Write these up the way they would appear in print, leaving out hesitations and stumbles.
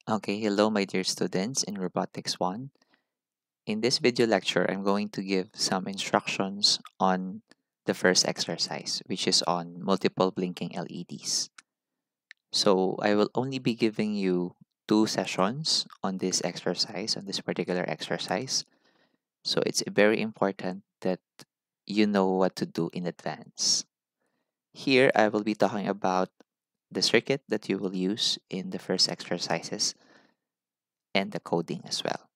Okay, hello my dear students in Robotics 1. In this video lecture, I'm going to give some instructions on the first exercise, which is on multiple blinking LEDs. So I will only be giving you 2 sessions on this exercise, on this particular exercise. So it's very important that you know what to do in advance. Here, I will be talking about the circuit that you will use in the first exercises and the coding as well.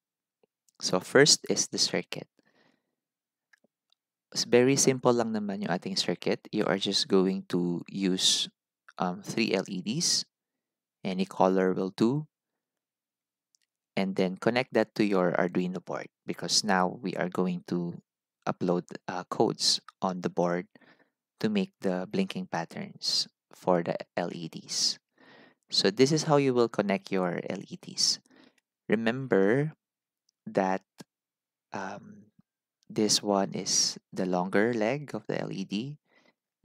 So first is the circuit. Very simple lang naman yung ating circuit. You are just going to use 3 LEDs. Any color will do. And then connect that to your Arduino board because now we are going to upload codes on the board to make the blinking patterns for the LEDs. So this is how you will connect your LEDs. Remember that um, this one is the longer leg of the LED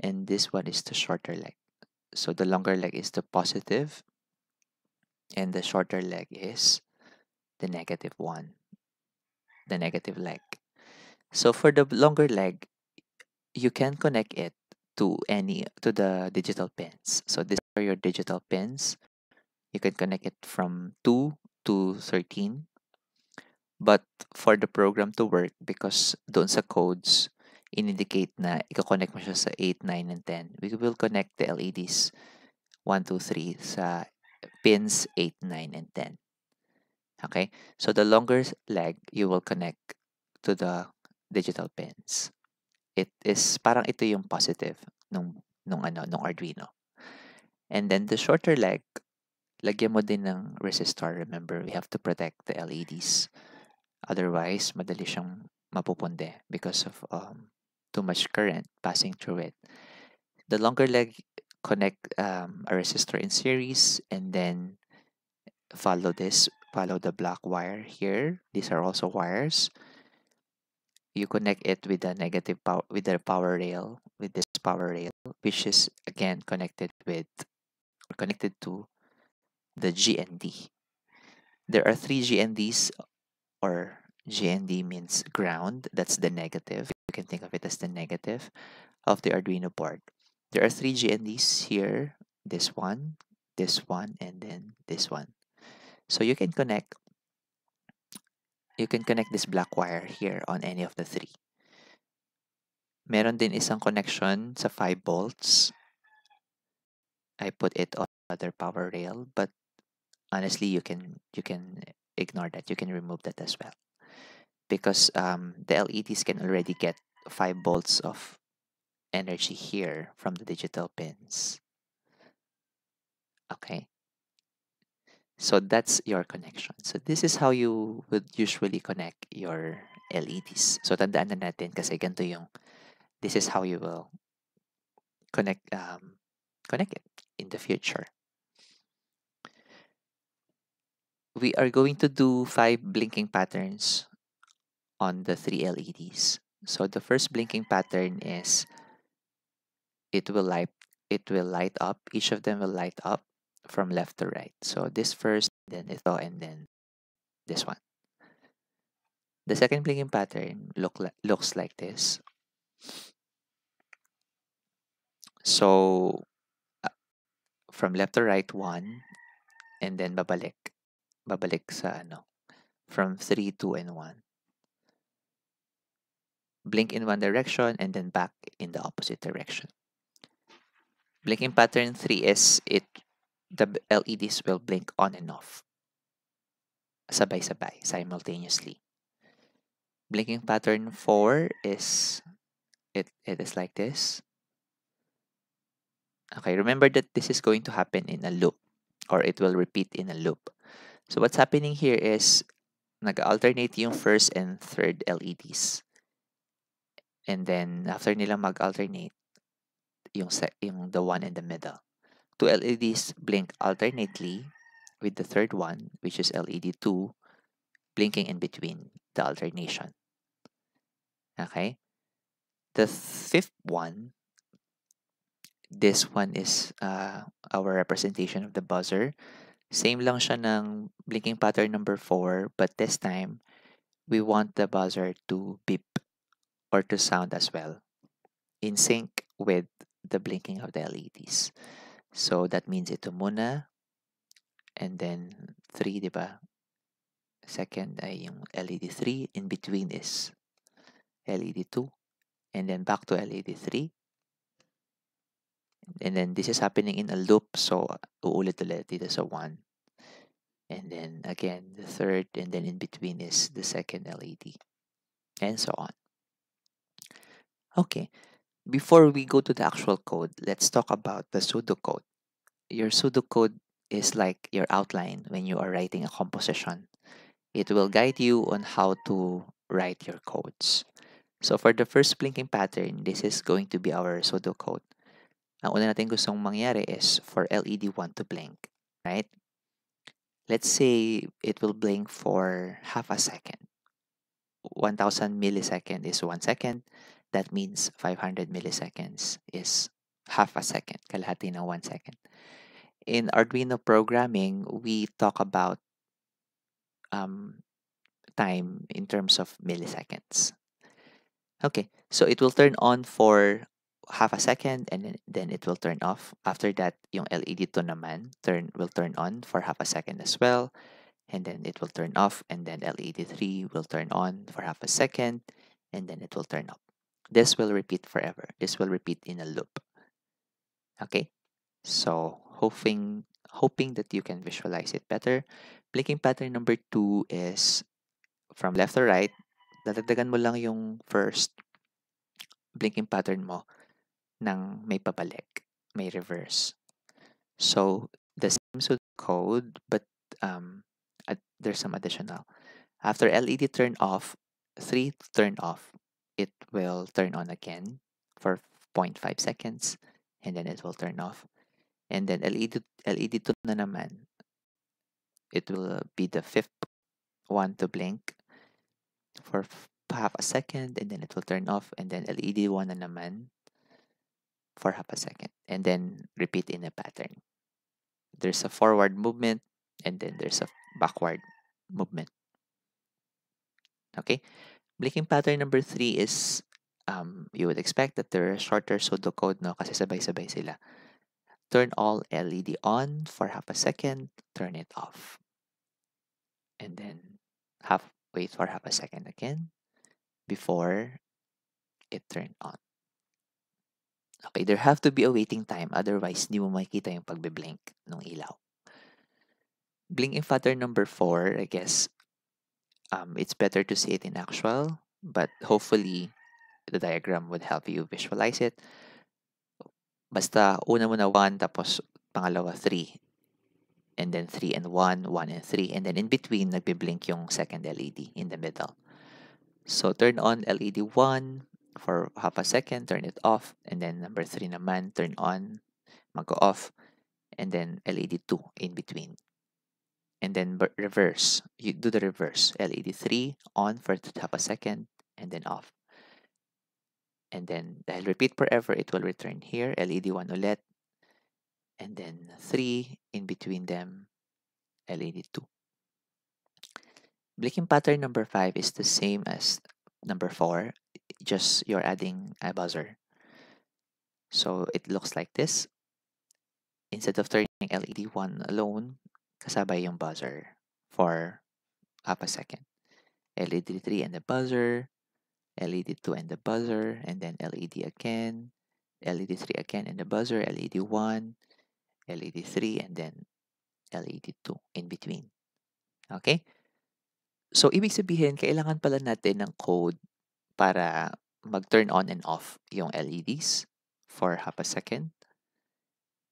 and this one is the shorter leg. So the longer leg is the positive and the shorter leg is the negative one, the negative leg. So for the longer leg, you can connect it to the digital pins. So these are your digital pins. You can connect it from 2 to 13. But for the program to work, because doon sa codes, in-indicate na i-connect mo siya sa 8, 9, and 10. We will connect the LEDs 1, 2, 3 sa pins 8, 9, and 10. Okay? So the longer leg, you will connect to the digital pins. It is parang ito yung positive nung Arduino. And then the shorter leg, lagyan mo din ng resistor. Remember, we have to protect the LEDs. Otherwise, madali siyang mapupunde because of too much current passing through it. The longer leg, connect a resistor in series and then follow the black wire here. These are also wires. You connect it with the negative power with the power rail, with this power rail, which is again connected to the GND. There are 3 GNDs, or GND means ground. That's the negative. You can think of it as the negative of the Arduino board. There are 3 GNDs here, this one, and then this one. So you can connect this black wire here on any of the 3. Meron din isang connection sa 5 volts. I put it on other power rail, but honestly you can ignore that. You can remove that as well. Because the LEDs can already get 5 volts of energy here from the digital pins. Okay. So that's your connection. So this is how you would usually connect your LEDs. So tandaan na natin kasi ganito this is how you will connect it in the future. We are going to do 5 blinking patterns on the 3 LEDs. So the first blinking pattern is it will light up. Each of them will light up from left to right. So this first, then ito, and then this one. The second blinking pattern looks like this. So from left to right, 1, and then babalik sa from 3, 2, and 1. Blink in one direction and then back in the opposite direction. Blinking pattern 3 is the LEDs will blink on and off. Sabay-sabay, simultaneously. Blinking pattern 4 is it is like this. Okay, remember that this is going to happen in a loop, or it will repeat in a loop. So what's happening here is nag-alternate yung first and third LEDs. And then after nila mag-alternate, yung the one in the middle. 2 LEDs blink alternately with the third one, which is LED 2, blinking in between the alternation. Okay? The fifth one, this one is our representation of the buzzer. Same lang siya ng blinking pattern number 4, but this time, we want the buzzer to beep or to sound as well in sync with the blinking of the LEDs. So that means ito muna, and then 3, di ba? Second ay yung LED 3, in between is LED 2, and then back to LED 3. And then this is happening in a loop, so uulit ulit dito sa 1. And then again, the third, and then in between is the second LED, and so on. Okay, before we go to the actual code, let's talk about the pseudocode. Your pseudocode is like your outline when you are writing a composition. It will guide you on how to write your codes. So for the first blinking pattern, this is going to be our pseudocode. Ang una natin gustong mangyari is for LED 1 to blink, right? Let's say it will blink for half a second. 1000 millisecond is 1 second. That means 500 milliseconds is half a second, kalahati ng 1 second. In Arduino programming, we talk about time in terms of milliseconds. Okay, so it will turn on for half a second and then it will turn off. After that, yung LED 2 naman will turn on for half a second as well, and then it will turn off, and then LED 3 will turn on for half a second, and then it will turn off. This will repeat forever. This will repeat in a loop. Okay, so hoping that you can visualize it better. Blinking pattern number 2 is from left to right. Dadagdagan mo lang yung first blinking pattern mo ng may pabalik, may reverse. So the same code, but there's some additional. After LED turn off, 3 turn off, it will turn on again for 0.5 seconds, and then it will turn off. And then LED 2 na naman, it will be the fifth one to blink for half a second, and then it will turn off, and then LED 1 na naman for half a second, and then repeat in a pattern. There's a forward movement, and then there's a backward movement. Okay, blinking pattern number 3 is you would expect that there are shorter pseudocode, no, kasi sabay-sabay sila. Turn all LED on for half a second, turn it off, and then wait for half a second again before it turned on. Okay, there have to be a waiting time, otherwise hindi mo makikita yung pagbe-blink ng ilaw. Blinking pattern number 4, I guess, it's better to see it in actual, but hopefully the diagram would help you visualize it. Basta una muna 1, tapos pangalawa 3, and then 3 and 1, 1 and 3, and then in between nagbe-blink yung second LED in the middle. So turn on LED 1 for half a second, turn it off, and then number 3 naman, turn on, mag-go off, and then LED 2 in between. And then reverse, you do the reverse, LED 3 on for half a second, and then off. And then dahil repeat forever, it will return here, LED 1 ulit, and then 3 in between them, LED 2. Blinking pattern number 5 is the same as number 4, just you're adding a buzzer. So it looks like this. Instead of turning LED 1 alone, kasabay yung buzzer for half a second. LED 3 and the buzzer, LED 2 and the buzzer, and then LED again, LED 3 again and the buzzer, LED 1, LED 3, and then LED 2 in between. Okay? So, ibig sabihin, kailangan pala natin ng code para mag-turn on and off yung LEDs for half a second.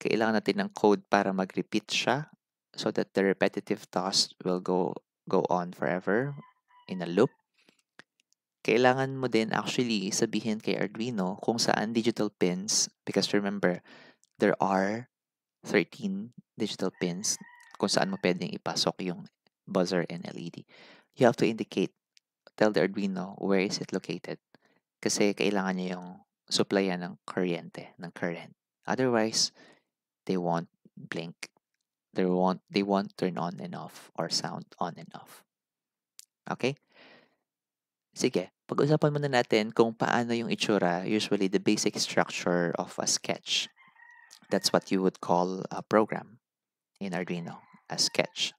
Kailangan natin ng code para mag-repeat siya so that the repetitive task will go on forever in a loop. Kailangan mo din actually sabihin kay Arduino kung saan digital pins, because remember, there are 13 digital pins kung saan mo pwedeng ipasok yung buzzer and LED. You have to tell the Arduino where is it located, kasi kailangan niya yung supplyan ng kuryente, ng current. Otherwise, they won't blink. They won't turn on and off or sound on and off. Okay? Sige, pag-usapan muna natin kung paano yung itsura, usually the basic structure of a sketch. That's what you would call a program in Arduino, a sketch.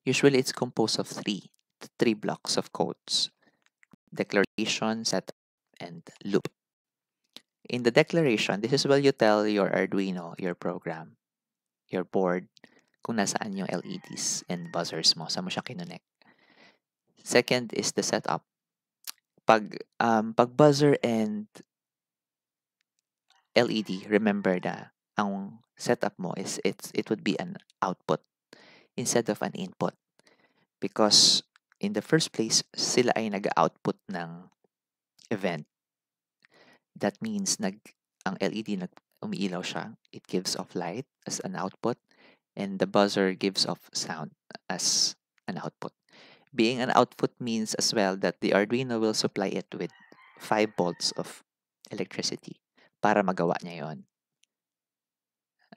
Usually it's composed of three blocks of codes: declaration, setup, and loop. In the declaration, this is where you tell your Arduino, your program, your board, kung nasaan yung LEDs and buzzers mo, saan mo siya kinonect. Second is the setup. Pag buzzer and LED, remember na ang setup mo is it would be an output instead of an input, because in the first place sila ay nag-output ng event. That means ang LED umiilaw siya, it gives off light as an output, and the buzzer gives off sound as an output. Being an output means as well that the Arduino will supply it with 5 volts of electricity para magawa niya yon.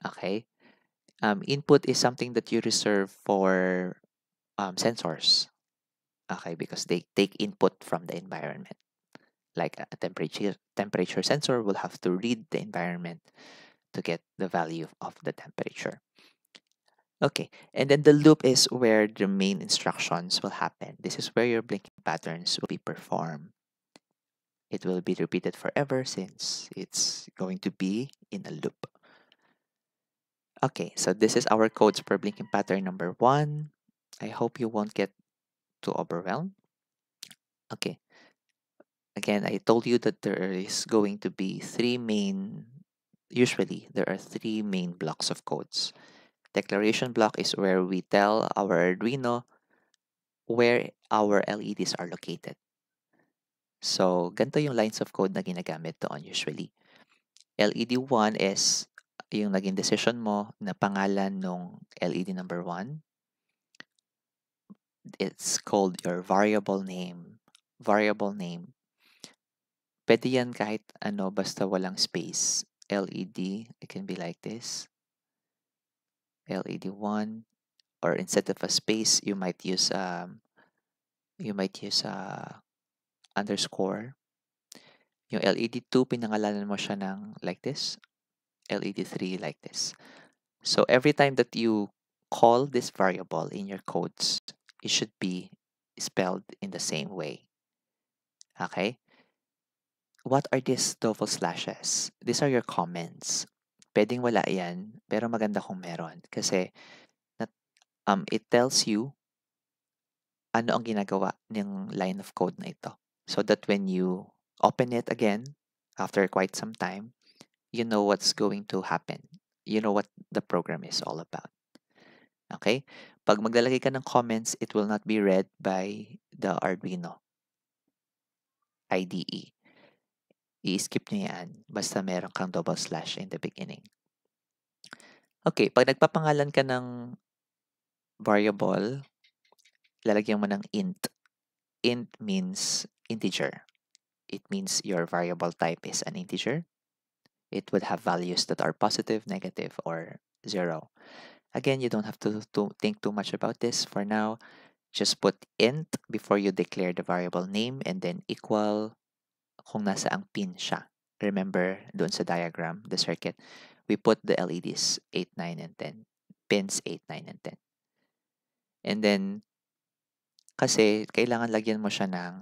Okay? Input is something that you reserve for sensors. Okay, because they take input from the environment. Like a temperature sensor will have to read the environment to get the value of the temperature. Okay, and then the loop is where the main instructions will happen. This is where your blinking patterns will be performed. It will be repeated forever since it's going to be in a loop. Okay, so this is our codes for blinking pattern number 1. I hope you won't get too overwhelmed. Okay. Again, I told you that there is going to be usually there are three main blocks of codes. Declaration block is where we tell our Arduino where our LEDs are located. So, ganito yung lines of code na ginagamit doon usually. LED 1 is yung naging decision mo na pangalan ng LED number 1. It's called your variable name. Variable name. Pwede yan kahit ano, basta walang space. LED, it can be like this. LED 1, or instead of a space, you might use underscore. Yung LED 2, pinangalanan mo siya ng like this. LED 3 like this. So every time that you call this variable in your codes, it should be spelled in the same way. Okay? What are these double slashes? These are your comments. Pwedeng wala yan, pero maganda kung meron. Kasi it tells you ano ang ginagawa ng line of code na ito. So that when you open it again, after quite some time, you know what's going to happen. You know what the program is all about. Okay? Pag maglalagay ka ng comments, it will not be read by the Arduino IDE. I-skip nyo yan basta meron kang double slash in the beginning. Okay, pag nagpapangalan ka ng variable, lalagyan mo ng int. Int means integer. It means your variable type is an integer. It would have values that are positive, negative, or 0. Again, you don't have to think too much about this for now. Just put int before you declare the variable name and then equal kung nasa ang pin siya. Remember, doon sa diagram, the circuit, we put the LEDs 8, 9, and 10. Pins 8, 9, and 10. And then, kasi kailangan lagyan mo siya ng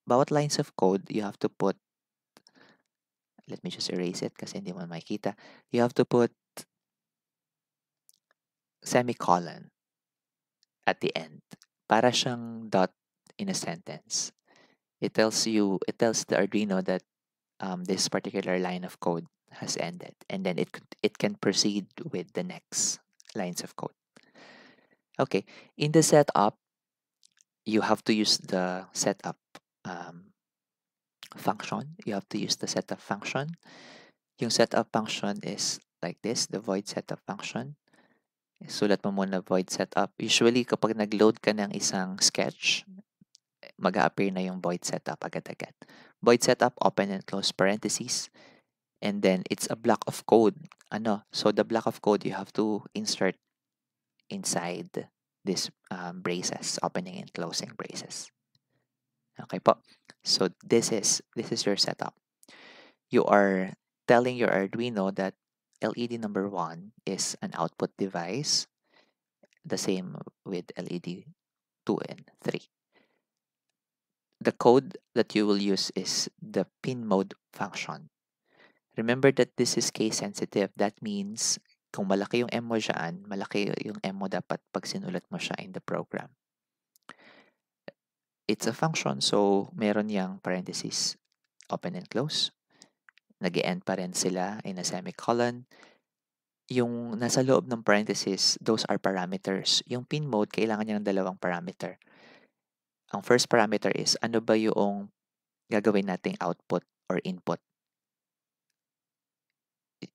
bawat lines of code, you have to put, let me just erase it kasi hindi mo makikita. You have to put semicolon at the end. Para siyang dot in a sentence. It tells the Arduino that this particular line of code has ended, and then it can proceed with the next lines of code. Okay, in the setup, you have to use the setup function. You have to use the setup function. Yung setup function is like this, the void setup function. Sulat mo muna void setup. Usually, kapag nag-load ka ng isang sketch, mag-a-appear na yung void setup agad-agad. Void setup, open and close parentheses. And then it's a block of code. Ano? So the block of code you have to insert inside this braces, opening and closing braces. Okay po. So this is your setup. You are telling your Arduino that LED number 1 is an output device, the same with LED 2 and 3. The code that you will use is the pin mode function. Remember that this is case sensitive. That means kung malaki yung M mo dyan, malaki yung M mo dapat pag sinulat mo siya in the program. It's a function, so meron yang parentheses, open and close. Nag-end pa rin sila in a semicolon. Yung nasa loob ng parentheses, those are parameters. Yung pin mode, kailangan niya ng dalawang parameter. Ang first parameter is, ano ba yung gagawin nating output or input?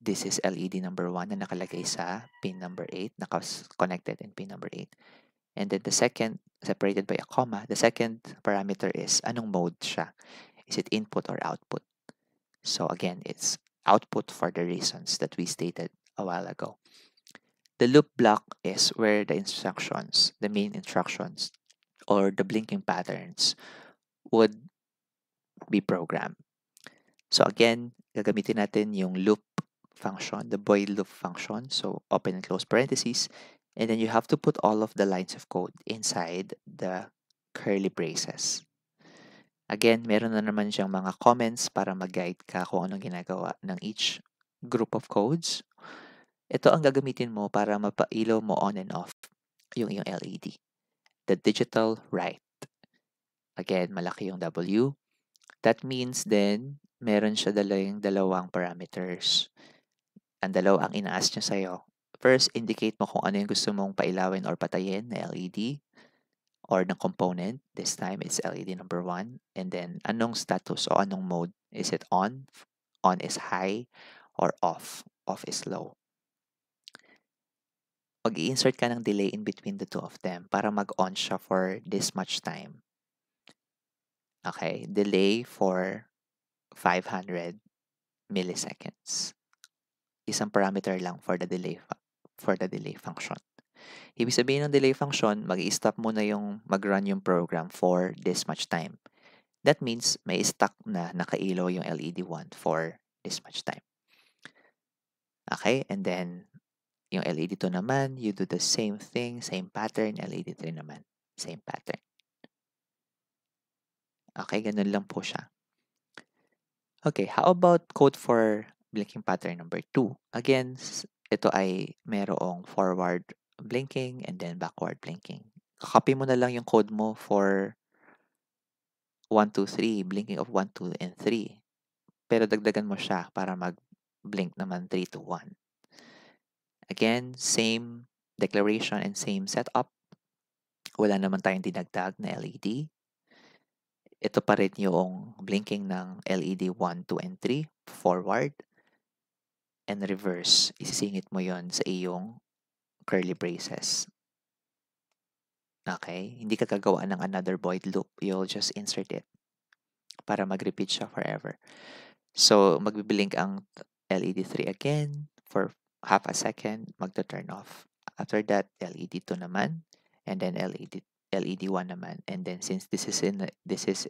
This is LED number 1 na nakalagay sa pin number 8, naka-connected in pin number 8. And then the second, separated by a comma, the second parameter is anong mode siya. Is it input or output? So again, it's output for the reasons that we stated a while ago. The loop block is where the instructions, the main instructions, or the blinking patterns would be programmed. So again, gagamitin natin yung loop function, the void loop function. So open and close parentheses. And then you have to put all of the lines of code inside the curly braces. Again, meron na naman siyang mga comments para mag-guide ka kung anong ginagawa ng each group of codes. Ito ang gagamitin mo para mapailaw mo on and off yung LED. The digital write. Again, malaki yung W. That means then, meron siya dalawang parameters. Ang dalawa ang ina-ask niya sa'yo. First, indicate mo kung ano yung gusto mong pailawin or patayin na LED or ng component. This time, it's LED number 1. And then, anong status o anong mode? Is it on? On is high or off? Off is low. Mag-i-insert ka ng delay in between the two of them para mag-on siya for this much time. Okay, delay for 500 milliseconds. Isang parameter lang for the delay function. Ibig sabihin ng delay function, mag-i-stop muna yung mag-run yung program for this much time. That means may stuck na nakailaw yung LED 1 for this much time. Okay, and then yung LED 2 naman, you do the same thing, same pattern. LED 3 naman, same pattern. Okay, ganun lang po siya. Okay, how about code for blinking pattern number 2? Again, ito ay merong forward blinking and then backward blinking. Copy mo na lang yung code mo for 1, 2, 3, blinking of 1, 2, and 3. Pero dagdagan mo siya para mag-blink naman 3, 2, 1. Again, same declaration and same setup. Wala naman tayong dinagdag na LED. Ito pa rin yung blinking ng LED 1, 2, and 3, forward and reverse. Isisingit mo yon sa iyong curly braces. Okay? Hindi ka gagawa ng another void loop. You'll just insert it para mag-repeat siya forever. So, magbiblink ang LED 3 again for half a second, magta-turn off. After that, LED 2 naman, and then LED 1 naman. And then since this is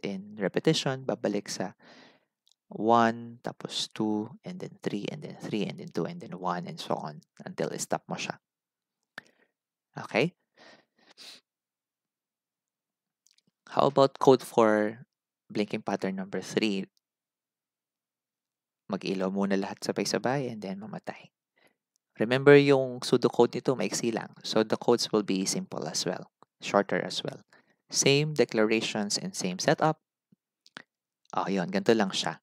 in repetition, babalik sa 1, tapos 2, and then 3, and then 3, and then 2, and then 1, and so on until stop mo siya. Okay? How about code for blinking pattern number 3? Mag-ilaw muna lahat sabay-sabay and then mamatay. Remember yung pseudocode nito, maiksi lang. So the codes will be simple as well, shorter as well. Same declarations and same setup. Yun, ganito lang siya.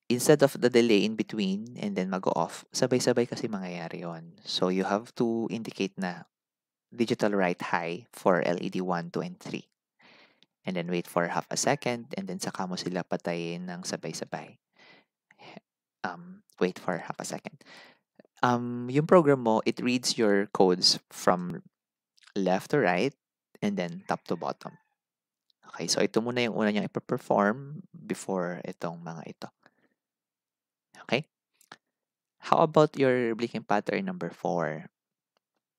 Instead of the delay in between and then mag-off, sabay-sabay kasi mangyayari yon. So you have to indicate na digital write high for LED 1, 2, and 3. And then wait for half a second and then saka mo sila patayin ng sabay-sabay. Wait for half a second. Yung program mo, it reads your codes from left to right and then top to bottom. Okay, so ito muna yung una niyang ipaperform before itong mga ito. Okay? How about your blinking pattern number 4?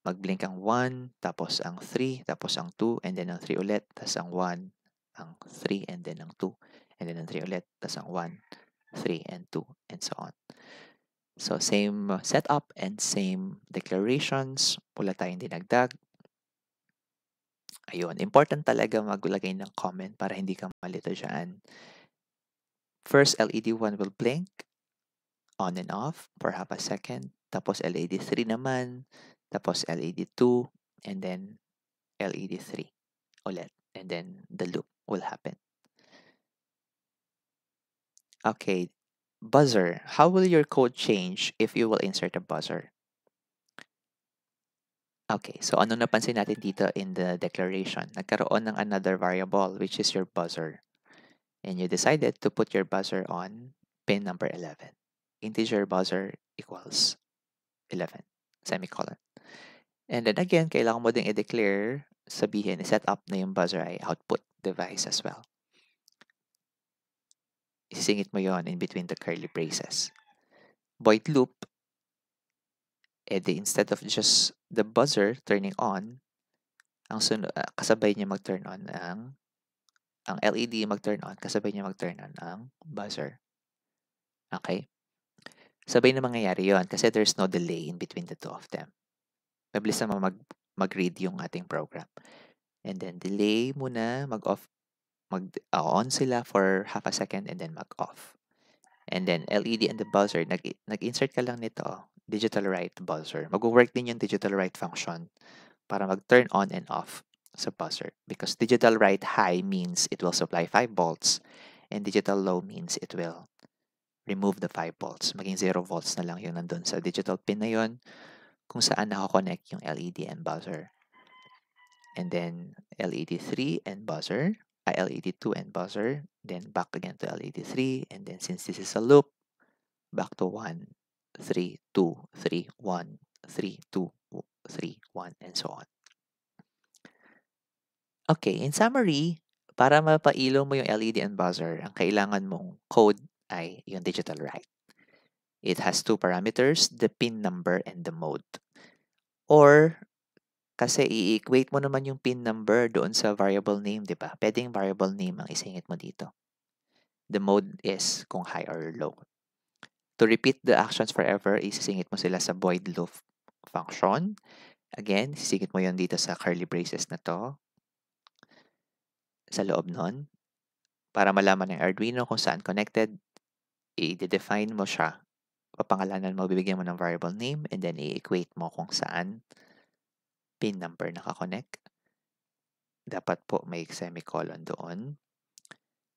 Mag-blink ang 1, tapos ang 3, tapos ang 2, and then ang 3 ulit, tapos ang 1, ang 3, and then ang 2, and then ang 3 ulit, tapos ang 1, 3, and 2, and so on. So, same setup and same declarations. Wala tayong dinagdag. Ayun, important talaga maglagay ng comment para hindi ka malito dyan. First, LED 1 will blink on and off for half a second. Tapos LED 3 naman. Tapos LED 2. And then LED 3 ulit. And then the loop will happen. Okay. Buzzer. How will your code change if you will insert a buzzer? Okay, so ano napansin natin dito in the declaration? Nagkaroon ng another variable which is your buzzer. And you decided to put your buzzer on pin number 11. Integer buzzer equals 11, semicolon. And then again, kailangan mo ding i-declare, sabihin, set up na yung buzzer ay output device as well. Isisingit mo yon in between the curly braces. Void loop, instead of just the buzzer turning on, kasabay niya mag-turn on ang LED mag-turn on, kasabay niya mag-turn on ang buzzer. Okay? Sabay na mangyayari yon kasi there's no delay in between the two of them. Mabilis na mag-read yung ating program. And then delay muna, mag-on sila for half a second and then mag-off. And then LED and the buzzer, nag-insert ka lang nito, digital write buzzer. Mag-work din yung digital write function para mag-turn on and off sa buzzer. Because digital write high means it will supply 5 volts and digital low means it will remove the 5 volts. Maging 0 volts na lang yung nandun sa digital pin na yon kung saan nakakonect yung LED and buzzer. And then LED 3 and buzzer, LED 2 and buzzer, then back again to LED 3, and then since this is a loop, back to 1, 3, 2, 3, 1, 3, 2, 3, 1, and so on. Okay, in summary, para mapailo mo yung LED and buzzer, ang kailangan mong code ay yung digital write. It has two parameters, the pin number and the mode. Or, kasi i-equate mo naman yung pin number doon sa variable name, di ba? Pwedeng variable name ang isingit mo dito. The mode is kung high or low. To repeat the actions forever, isisingit mo sila sa void loop function. Again, sisingit mo yon dito sa curly braces na to. Sa loob nun. Para malaman ng Arduino kung saan connected, i-define mo siya. Papangalanan mo, bibigyan mo ng variable name, and then i-equate mo kung saan pin number nakakonect. Dapat po may semicolon doon.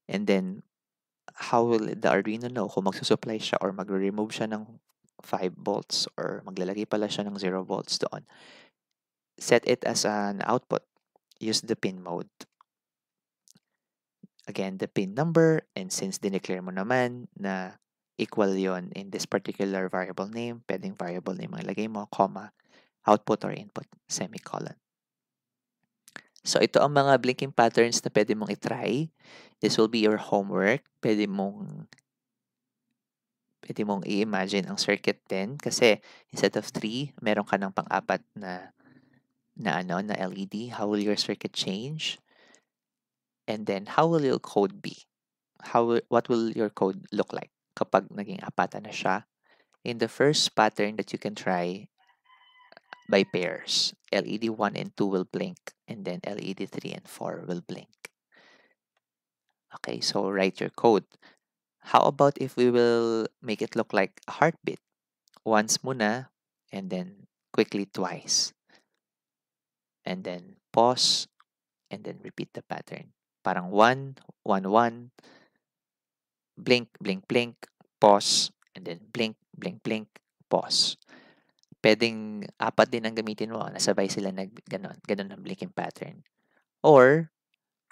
And then, how will the Arduino know kung magsusupply siya or magre-remove siya ng 5 volts or maglalagay pala siya ng 0 volts doon? Set it as an output. Use the pin mode. Again, the pin number, and since dineclare mo naman na equal yon in this particular variable name, pwedeng variable name ang ilagay mo, comma, output or input, semicolon. So, ito ang mga blinking patterns na pwede mong itry. This will be your homework. Pwede mong i-imagine ang circuit din kasi instead of 3, meron ka ng pang-apat na LED. How will your circuit change? And then, how will your code be? What will your code look like kapag naging apatan na siya? In the first pattern that you can try by pairs, LED 1 and 2 will blink, and then LED 3 and 4 will blink. Okay, so write your code. How about if we will make it look like a heartbeat? Once muna, and then quickly twice. And then pause, and then repeat the pattern. Parang 1, 1, 1, blink, blink, blink, pause, and then blink, blink, blink, pause. Pwedeng apat din ang gamitin mo. Nasabay sila ganun ang blinking pattern. Or,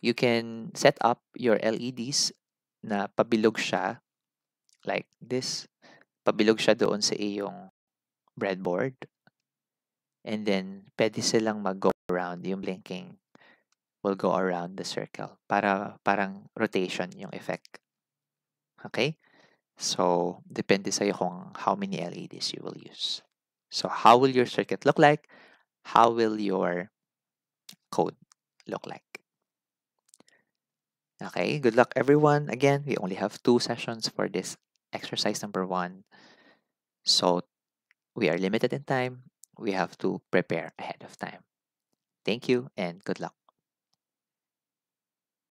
you can set up your LEDs na pabilog siya like this. Pabilog siya doon sa iyong breadboard. And then, pwede silang mag-go around. Yung blinking will go around the circle. Parang rotation yung effect. Okay? So, depende sa'yo kung how many LEDs you will use. So, how will your circuit look like? How will your code look like? Okay, good luck everyone. Again, we only have 2 sessions for this exercise number 1. So, we are limited in time. We have to prepare ahead of time. Thank you and good luck.